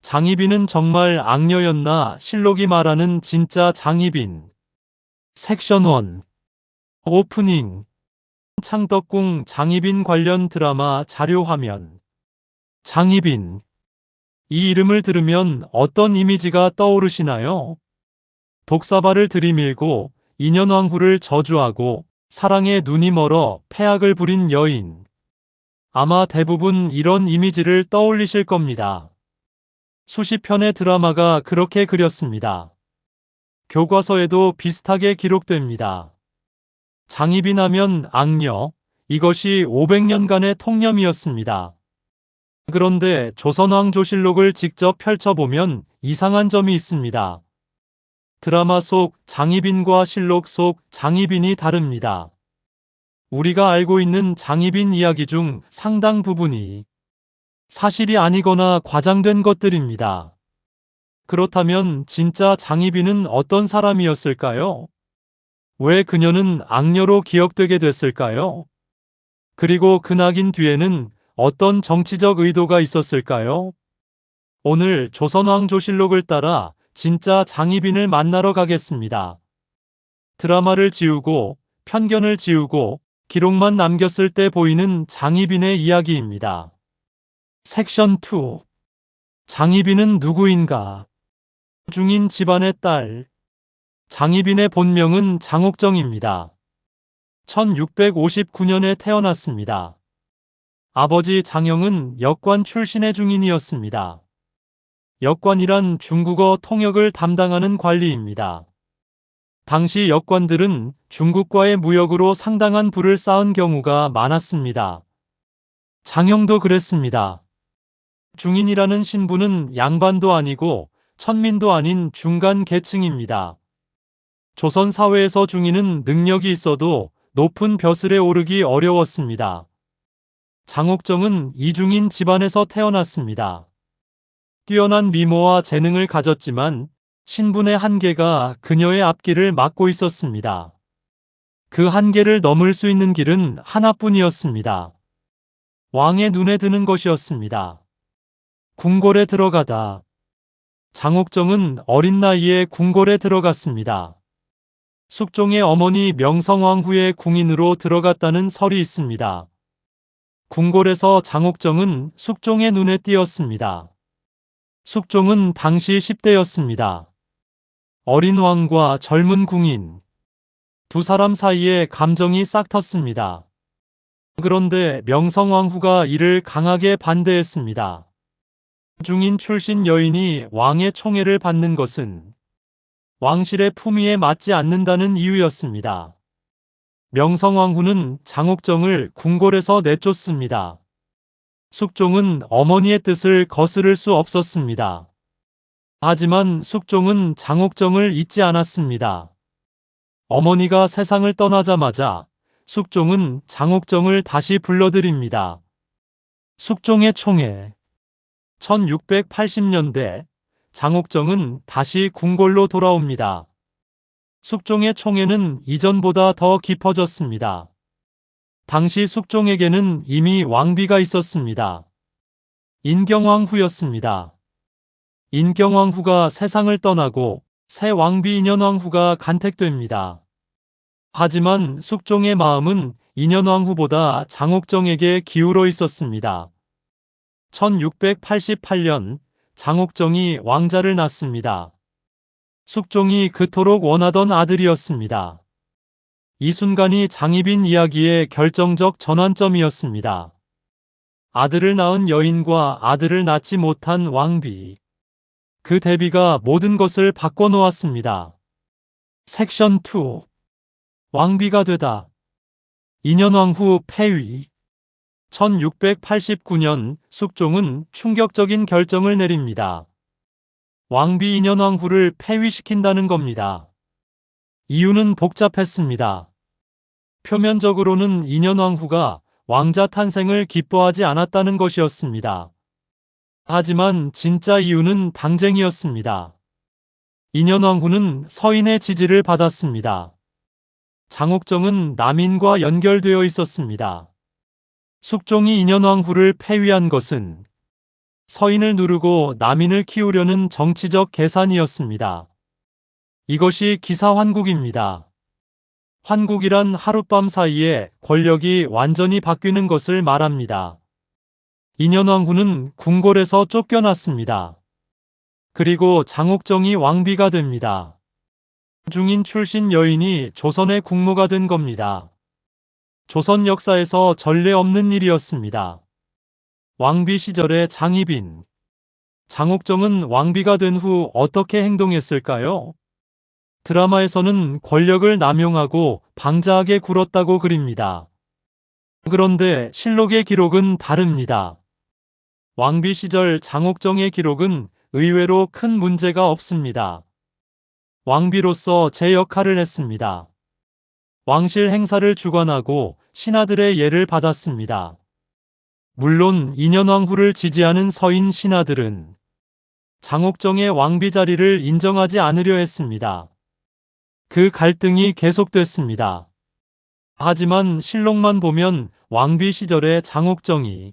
장희빈은 정말 악녀였나? 실록이 말하는 진짜 장희빈. 섹션 1. 오프닝. 창덕궁 장희빈 관련 드라마 자료 화면. 장희빈. 이 이름을 들으면 어떤 이미지가 떠오르시나요? 독사발을 들이밀고 인현왕후를 저주하고 사랑에 눈이 멀어 패악을 부린 여인. 아마 대부분 이런 이미지를 떠올리실 겁니다. 수십 편의 드라마가 그렇게 그렸습니다. 교과서에도 비슷하게 기록됩니다. 장희빈 하면 악녀, 이것이 500년간의 통념이었습니다. 그런데 조선왕조실록을 직접 펼쳐보면 이상한 점이 있습니다. 드라마 속 장희빈과 실록 속 장희빈이 다릅니다. 우리가 알고 있는 장희빈 이야기 중 상당 부분이 사실이 아니거나 과장된 것들입니다. 그렇다면 진짜 장희빈은 어떤 사람이었을까요? 왜 그녀는 악녀로 기억되게 됐을까요? 그리고 그 낙인 뒤에는 어떤 정치적 의도가 있었을까요? 오늘 조선왕조실록을 따라 진짜 장희빈을 만나러 가겠습니다. 드라마를 지우고 편견을 지우고 기록만 남겼을 때 보이는 장희빈의 이야기입니다. 섹션 2. 장희빈은 누구인가? 중인 집안의 딸. 장희빈의 본명은 장옥정입니다. 1659년에 태어났습니다. 아버지 장영은 역관 출신의 중인이었습니다. 역관이란 중국어 통역을 담당하는 관리입니다. 당시 역관들은 중국과의 무역으로 상당한 부를 쌓은 경우가 많았습니다. 장영도 그랬습니다. 중인이라는 신분은 양반도 아니고 천민도 아닌 중간 계층입니다. 조선 사회에서 중인은 능력이 있어도 높은 벼슬에 오르기 어려웠습니다. 장옥정은 이중인 집안에서 태어났습니다. 뛰어난 미모와 재능을 가졌지만 신분의 한계가 그녀의 앞길을 막고 있었습니다. 그 한계를 넘을 수 있는 길은 하나뿐이었습니다. 왕의 눈에 드는 것이었습니다. 궁궐에 들어가다. 장옥정은 어린 나이에 궁궐에 들어갔습니다. 숙종의 어머니 명성황후의 궁인으로 들어갔다는 설이 있습니다. 궁궐에서 장옥정은 숙종의 눈에 띄었습니다. 숙종은 당시 10대였습니다. 어린 왕과 젊은 궁인. 두 사람 사이에 감정이 싹 텄습니다. 그런데 명성황후가 이를 강하게 반대했습니다. 중인 출신 여인이 왕의 총애를 받는 것은 왕실의 품위에 맞지 않는다는 이유였습니다. 명성황후는 장옥정을 궁궐에서 내쫓습니다. 숙종은 어머니의 뜻을 거스를 수 없었습니다. 하지만 숙종은 장옥정을 잊지 않았습니다. 어머니가 세상을 떠나자마자 숙종은 장옥정을 다시 불러들입니다. 숙종의 총애. 1680년대 장옥정은 다시 궁궐로 돌아옵니다. 숙종의 총애는 이전보다 더 깊어졌습니다. 당시 숙종에게는 이미 왕비가 있었습니다. 인경왕후였습니다. 인경왕후가 세상을 떠나고 새 왕비 인현왕후가 간택됩니다. 하지만 숙종의 마음은 인현왕후보다 장옥정에게 기울어 있었습니다. 1688년 장옥정이 왕자를 낳습니다. 숙종이 그토록 원하던 아들이었습니다. 이 순간이 장희빈 이야기의 결정적 전환점이었습니다. 아들을 낳은 여인과 아들을 낳지 못한 왕비. 그 대비가 모든 것을 바꿔놓았습니다. 섹션 2. 왕비가 되다. 인현왕후 폐위. 1689년 숙종은 충격적인 결정을 내립니다. 왕비 인현왕후를 폐위시킨다는 겁니다. 이유는 복잡했습니다. 표면적으로는 인현왕후가 왕자 탄생을 기뻐하지 않았다는 것이었습니다. 하지만 진짜 이유는 당쟁이었습니다. 인현왕후는 서인의 지지를 받았습니다. 장옥정은 남인과 연결되어 있었습니다. 숙종이 인현왕후를 폐위한 것은 서인을 누르고 남인을 키우려는 정치적 계산이었습니다. 이것이 기사환국입니다. 환국이란 하룻밤 사이에 권력이 완전히 바뀌는 것을 말합니다. 인현왕후는 궁궐에서 쫓겨났습니다. 그리고 장옥정이 왕비가 됩니다. 중인 출신 여인이 조선의 국무가 된 겁니다. 조선 역사에서 전례 없는 일이었습니다. 왕비 시절의 장희빈, 장옥정은 왕비가 된 후 어떻게 행동했을까요? 드라마에서는 권력을 남용하고 방자하게 굴었다고 그립니다. 그런데 실록의 기록은 다릅니다. 왕비 시절 장옥정의 기록은 의외로 큰 문제가 없습니다. 왕비로서 제 역할을 했습니다. 왕실 행사를 주관하고 신하들의 예를 받았습니다. 물론 인현왕후를 지지하는 서인 신하들은 장옥정의 왕비 자리를 인정하지 않으려 했습니다. 그 갈등이 계속됐습니다. 하지만 실록만 보면 왕비 시절의 장옥정이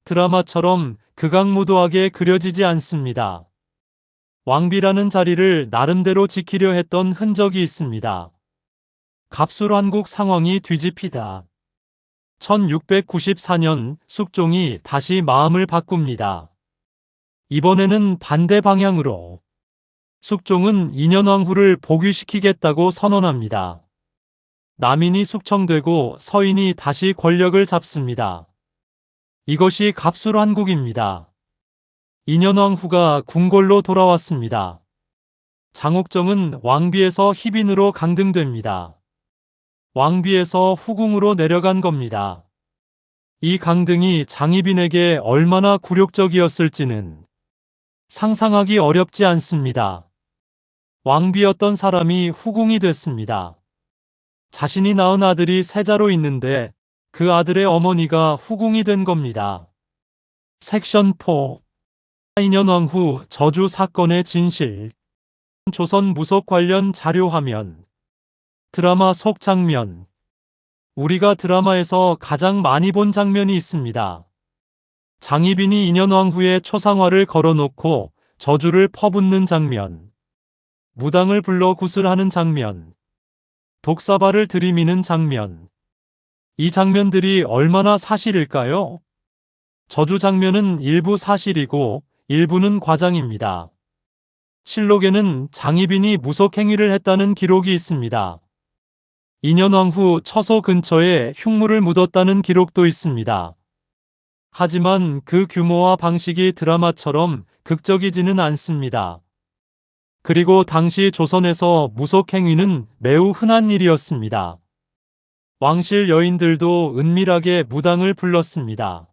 드라마처럼 극악무도하게 그려지지 않습니다. 왕비라는 자리를 나름대로 지키려 했던 흔적이 있습니다. 갑술환국 상황이 뒤집히다. 1694년 숙종이 다시 마음을 바꿉니다. 이번에는 반대 방향으로. 숙종은 인현왕후를 복위시키겠다고 선언합니다. 남인이 숙청되고 서인이 다시 권력을 잡습니다. 이것이 갑술환국입니다. 인현왕후가 궁궐로 돌아왔습니다. 장옥정은 왕비에서 희빈으로 강등됩니다. 왕비에서 후궁으로 내려간 겁니다. 이 강등이 장희빈에게 얼마나 굴욕적이었을지는 상상하기 어렵지 않습니다. 왕비였던 사람이 후궁이 됐습니다. 자신이 낳은 아들이 세자로 있는데 그 아들의 어머니가 후궁이 된 겁니다. 섹션 4. 인현왕후 저주 사건의 진실. 조선 무속 관련 자료 화면. 드라마 속 장면. 우리가 드라마에서 가장 많이 본 장면이 있습니다. 장희빈이 인현왕후의 초상화를 걸어놓고 저주를 퍼붓는 장면. 무당을 불러 구슬하는 장면. 독사발을 들이미는 장면. 이 장면들이 얼마나 사실일까요? 저주 장면은 일부 사실이고 일부는 과장입니다. 실록에는 장희빈이 무속행위를 했다는 기록이 있습니다. 인현왕후 처소 근처에 흉물을 묻었다는 기록도 있습니다. 하지만 그 규모와 방식이 드라마처럼 극적이지는 않습니다. 그리고 당시 조선에서 무속행위는 매우 흔한 일이었습니다. 왕실 여인들도 은밀하게 무당을 불렀습니다.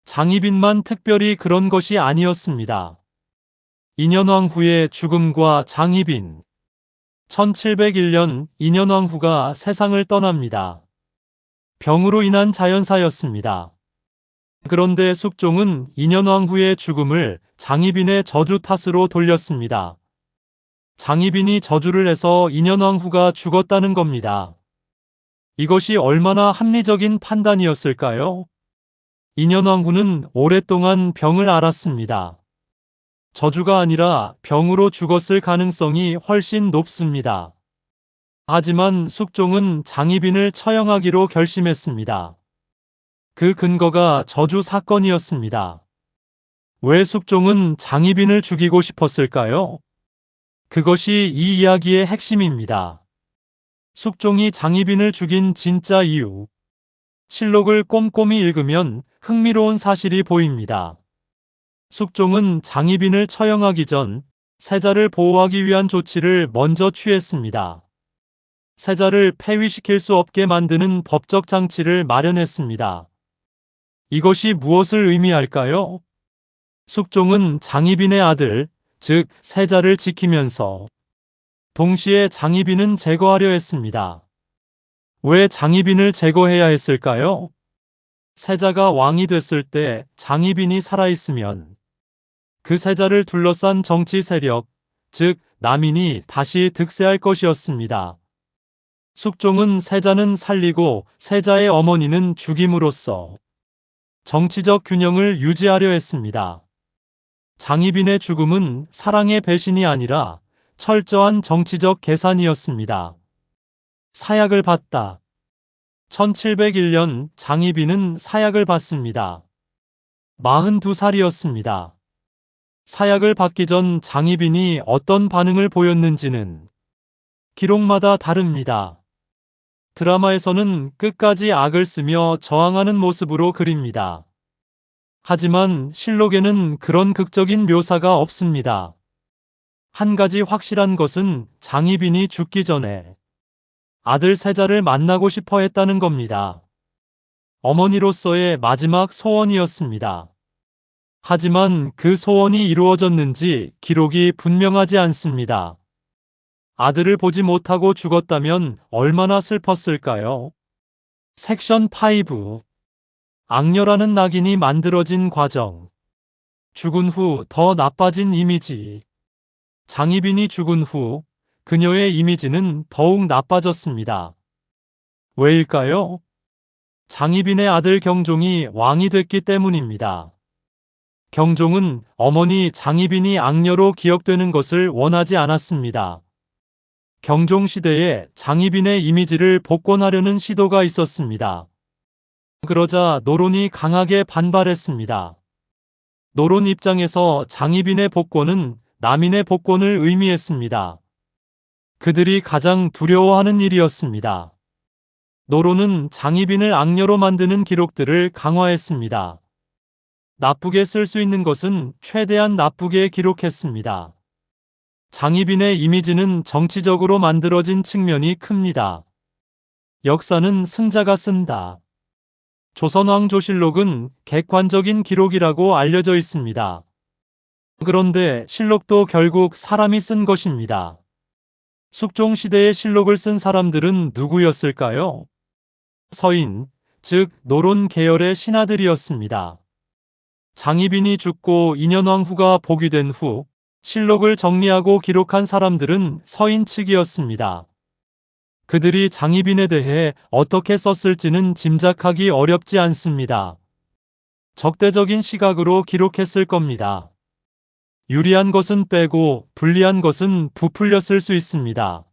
장희빈만 특별히 그런 것이 아니었습니다. 인현왕후의 죽음과 장희빈. 1701년 인현왕후가 세상을 떠납니다. 병으로 인한 자연사였습니다. 그런데 숙종은 인현왕후의 죽음을 장희빈의 저주 탓으로 돌렸습니다. 장희빈이 저주를 해서 인현왕후가 죽었다는 겁니다. 이것이 얼마나 합리적인 판단이었을까요? 인현왕후는 오랫동안 병을 앓았습니다. 저주가 아니라 병으로 죽었을 가능성이 훨씬 높습니다. 하지만 숙종은 장희빈을 처형하기로 결심했습니다. 그 근거가 저주 사건이었습니다. 왜 숙종은 장희빈을 죽이고 싶었을까요? 그것이 이 이야기의 핵심입니다. 숙종이 장희빈을 죽인 진짜 이유. 실록을 꼼꼼히 읽으면 흥미로운 사실이 보입니다. 숙종은 장희빈을 처형하기 전 세자를 보호하기 위한 조치를 먼저 취했습니다. 세자를 폐위시킬 수 없게 만드는 법적 장치를 마련했습니다. 이것이 무엇을 의미할까요? 숙종은 장희빈의 아들, 즉 세자를 지키면서 동시에 장희빈은 제거하려 했습니다. 왜 장희빈을 제거해야 했을까요? 세자가 왕이 됐을 때 장희빈이 살아있으면 그 세자를 둘러싼 정치 세력, 즉 남인이 다시 득세할 것이었습니다. 숙종은 세자는 살리고 세자의 어머니는 죽임으로써 정치적 균형을 유지하려 했습니다. 장희빈의 죽음은 사랑의 배신이 아니라 철저한 정치적 계산이었습니다. 사약을 받다. 1701년 장희빈은 사약을 받습니다. 42살이었습니다. 사약을 받기 전 장희빈이 어떤 반응을 보였는지는 기록마다 다릅니다. 드라마에서는 끝까지 악을 쓰며 저항하는 모습으로 그립니다. 하지만 실록에는 그런 극적인 묘사가 없습니다. 한 가지 확실한 것은 장희빈이 죽기 전에 아들 세자를 만나고 싶어 했다는 겁니다. 어머니로서의 마지막 소원이었습니다. 하지만 그 소원이 이루어졌는지 기록이 분명하지 않습니다. 아들을 보지 못하고 죽었다면 얼마나 슬펐을까요? 섹션 5. 악녀라는 낙인이 만들어진 과정. 죽은 후 더 나빠진 이미지. 장희빈이 죽은 후 그녀의 이미지는 더욱 나빠졌습니다. 왜일까요? 장희빈의 아들 경종이 왕이 됐기 때문입니다. 경종은 어머니 장희빈이 악녀로 기억되는 것을 원하지 않았습니다. 경종 시대에 장희빈의 이미지를 복권하려는 시도가 있었습니다. 그러자 노론이 강하게 반발했습니다. 노론 입장에서 장희빈의 복권은 남인의 복권을 의미했습니다. 그들이 가장 두려워하는 일이었습니다. 노론은 장희빈을 악녀로 만드는 기록들을 강화했습니다. 나쁘게 쓸 수 있는 것은 최대한 나쁘게 기록했습니다. 장희빈의 이미지는 정치적으로 만들어진 측면이 큽니다. 역사는 승자가 쓴다. 조선왕조실록은 객관적인 기록이라고 알려져 있습니다. 그런데 실록도 결국 사람이 쓴 것입니다. 숙종시대의 실록을 쓴 사람들은 누구였을까요? 서인, 즉 노론 계열의 신하들이었습니다. 장희빈이 죽고 인현왕후가 복위된 후 실록을 정리하고 기록한 사람들은 서인 측이었습니다. 그들이 장희빈에 대해 어떻게 썼을지는 짐작하기 어렵지 않습니다. 적대적인 시각으로 기록했을 겁니다. 유리한 것은 빼고 불리한 것은 부풀렸을 수 있습니다.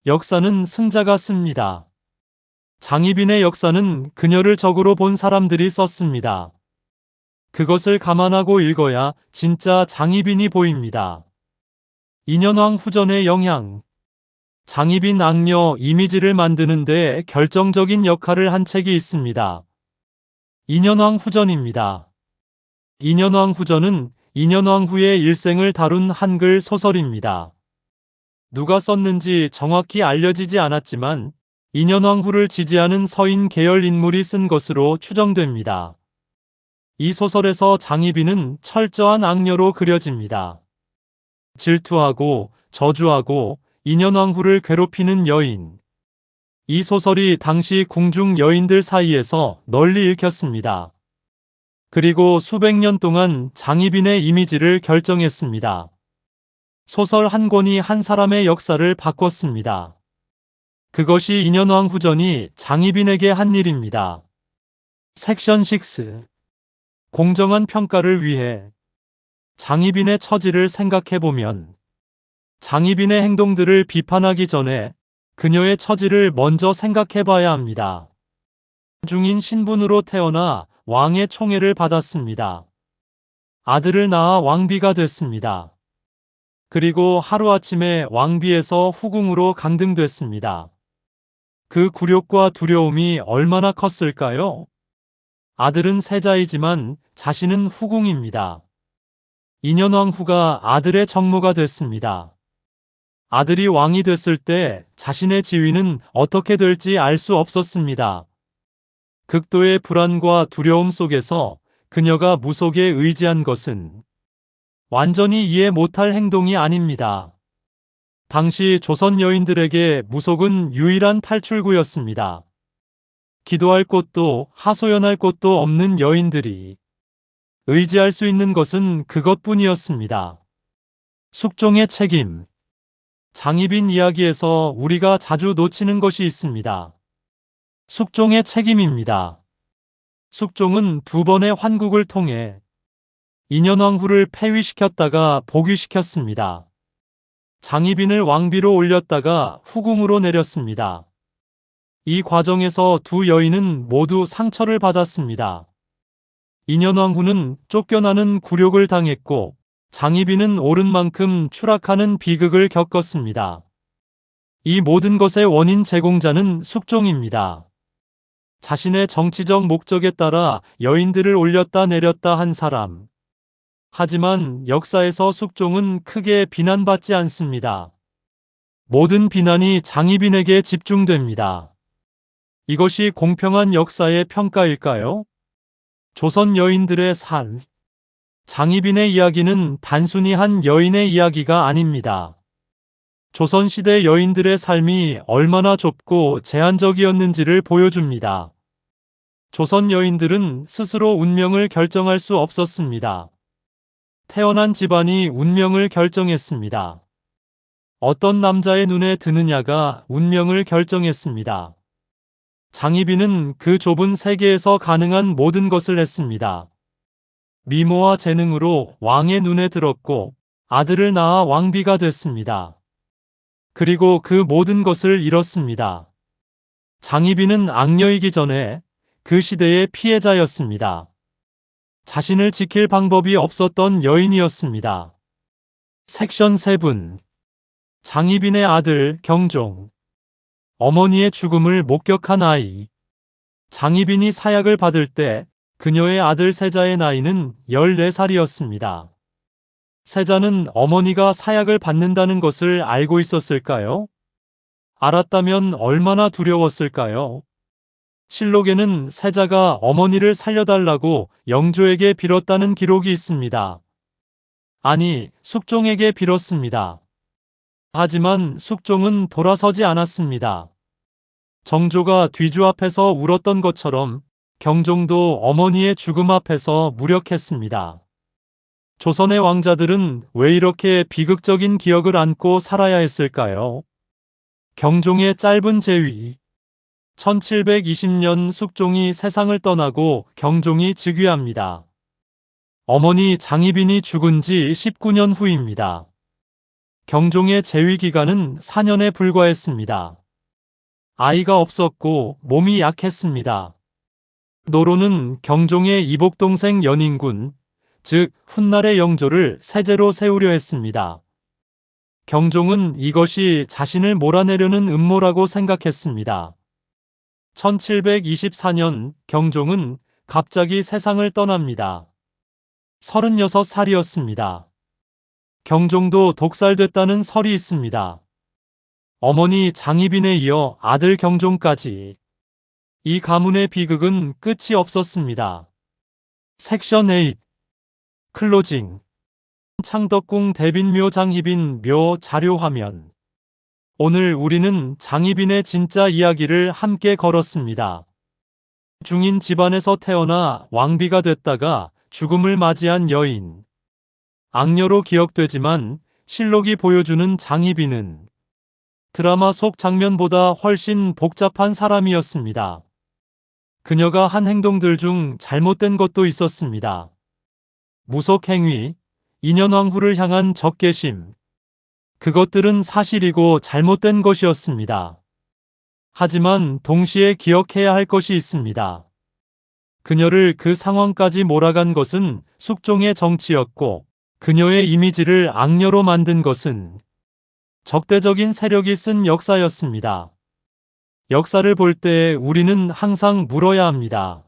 역사는 승자가 씁니다. 장희빈의 역사는 그녀를 적으로 본 사람들이 썼습니다. 그것을 감안하고 읽어야 진짜 장희빈이 보입니다. 인현왕 후전의 영향. 장희빈 악녀 이미지를 만드는 데 결정적인 역할을 한 책이 있습니다. 인현왕 후전입니다. 인현왕 후전은 인현왕 후의 일생을 다룬 한글 소설입니다. 누가 썼는지 정확히 알려지지 않았지만 인현왕 후를 지지하는 서인 계열 인물이 쓴 것으로 추정됩니다. 이 소설에서 장희빈은 철저한 악녀로 그려집니다. 질투하고 저주하고 인현왕 후를 괴롭히는 여인. 이 소설이 당시 궁중 여인들 사이에서 널리 읽혔습니다. 그리고 수백 년 동안 장희빈의 이미지를 결정했습니다. 소설 한 권이 한 사람의 역사를 바꿨습니다. 그것이 인현왕 후전이 장희빈에게 한 일입니다. 섹션 6. 공정한 평가를 위해. 장희빈의 처지를 생각해보면 장희빈의 행동들을 비판하기 전에 그녀의 처지를 먼저 생각해봐야 합니다. 중인 신분으로 태어나 왕의 총애를 받았습니다. 아들을 낳아 왕비가 됐습니다. 그리고 하루아침에 왕비에서 후궁으로 강등됐습니다. 그 굴욕과 두려움이 얼마나 컸을까요? 아들은 세자이지만 자신은 후궁입니다. 인현왕 후가 아들의 정모가 됐습니다. 아들이 왕이 됐을 때 자신의 지위는 어떻게 될지 알 수 없었습니다. 극도의 불안과 두려움 속에서 그녀가 무속에 의지한 것은 완전히 이해 못할 행동이 아닙니다. 당시 조선 여인들에게 무속은 유일한 탈출구였습니다. 기도할 곳도 하소연할 곳도 없는 여인들이 의지할 수 있는 것은 그것뿐이었습니다. 숙종의 책임. 장희빈 이야기에서 우리가 자주 놓치는 것이 있습니다. 숙종의 책임입니다. 숙종은 두 번의 환국을 통해 인현왕후를 폐위시켰다가 복위시켰습니다. 장희빈을 왕비로 올렸다가 후궁으로 내렸습니다. 이 과정에서 두 여인은 모두 상처를 받았습니다. 인현왕후는 쫓겨나는 굴욕을 당했고 장희빈은 오른 만큼 추락하는 비극을 겪었습니다. 이 모든 것의 원인 제공자는 숙종입니다. 자신의 정치적 목적에 따라 여인들을 올렸다 내렸다 한 사람. 하지만 역사에서 숙종은 크게 비난받지 않습니다. 모든 비난이 장희빈에게 집중됩니다. 이것이 공평한 역사의 평가일까요? 조선 여인들의 삶. 장희빈의 이야기는 단순히 한 여인의 이야기가 아닙니다. 조선시대 여인들의 삶이 얼마나 좁고 제한적이었는지를 보여줍니다. 조선 여인들은 스스로 운명을 결정할 수 없었습니다. 태어난 집안이 운명을 결정했습니다. 어떤 남자의 눈에 드느냐가 운명을 결정했습니다. 장희빈은 그 좁은 세계에서 가능한 모든 것을 했습니다. 미모와 재능으로 왕의 눈에 들었고 아들을 낳아 왕비가 됐습니다. 그리고 그 모든 것을 잃었습니다. 장희빈은 악녀이기 전에 그 시대의 피해자였습니다. 자신을 지킬 방법이 없었던 여인이었습니다. 섹션 7. 장희빈의 아들 경종. 어머니의 죽음을 목격한 아이. 장희빈이 사약을 받을 때 그녀의 아들 세자의 나이는 14살이었습니다. 세자는 어머니가 사약을 받는다는 것을 알고 있었을까요? 알았다면 얼마나 두려웠을까요? 실록에는 세자가 어머니를 살려달라고 영조에게 빌었다는 기록이 있습니다. 아니, 숙종에게 빌었습니다. 하지만 숙종은 돌아서지 않았습니다. 정조가 뒤주 앞에서 울었던 것처럼 경종도 어머니의 죽음 앞에서 무력했습니다. 조선의 왕자들은 왜 이렇게 비극적인 기억을 안고 살아야 했을까요? 경종의 짧은 재위. 1720년 숙종이 세상을 떠나고 경종이 즉위합니다. 어머니 장희빈이 죽은 지 19년 후입니다. 경종의 재위 기간은 4년에 불과했습니다. 아이가 없었고 몸이 약했습니다. 노로는 경종의 이복동생 연인군, 즉 훗날의 영조를 세제로 세우려 했습니다. 경종은 이것이 자신을 몰아내려는 음모라고 생각했습니다. 1724년 경종은 갑자기 세상을 떠납니다. 36살이었습니다. 경종도 독살됐다는 설이 있습니다. 어머니 장희빈에 이어 아들 경종까지. 이 가문의 비극은 끝이 없었습니다. 섹션 8. 클로징. 창덕궁 대빈묘 장희빈 묘 자료화면. 오늘 우리는 장희빈의 진짜 이야기를 함께 걸었습니다. 중인 집안에서 태어나 왕비가 됐다가 죽음을 맞이한 여인. 악녀로 기억되지만 실록이 보여주는 장희빈은 드라마 속 장면보다 훨씬 복잡한 사람이었습니다. 그녀가 한 행동들 중 잘못된 것도 있었습니다. 무속행위, 인현왕후를 향한 적개심. 그것들은 사실이고 잘못된 것이었습니다. 하지만 동시에 기억해야 할 것이 있습니다. 그녀를 그 상황까지 몰아간 것은 숙종의 정치였고 그녀의 이미지를 악녀로 만든 것은 적대적인 세력이 쓴 역사였습니다. 역사를 볼 때 우리는 항상 물어야 합니다.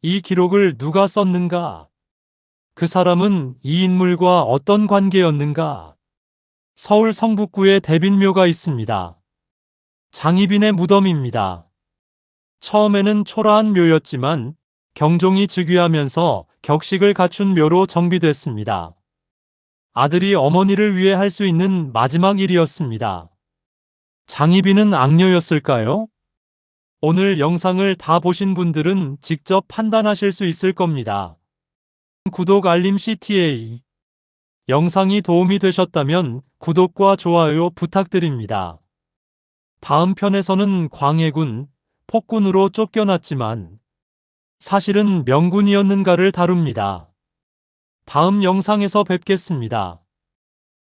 이 기록을 누가 썼는가? 그 사람은 이 인물과 어떤 관계였는가? 서울 성북구에 대빈묘가 있습니다. 장희빈의 무덤입니다. 처음에는 초라한 묘였지만 경종이 즉위하면서 격식을 갖춘 묘로 정비됐습니다. 아들이 어머니를 위해 할 수 있는 마지막 일이었습니다. 장희빈은 악녀였을까요? 오늘 영상을 다 보신 분들은 직접 판단하실 수 있을 겁니다. 구독 알림 CTA. 영상이 도움이 되셨다면 구독과 좋아요 부탁드립니다. 다음 편에서는 광해군, 폭군으로 쫓겨났지만 사실은 명군이었는가를 다룹니다. 다음 영상에서 뵙겠습니다.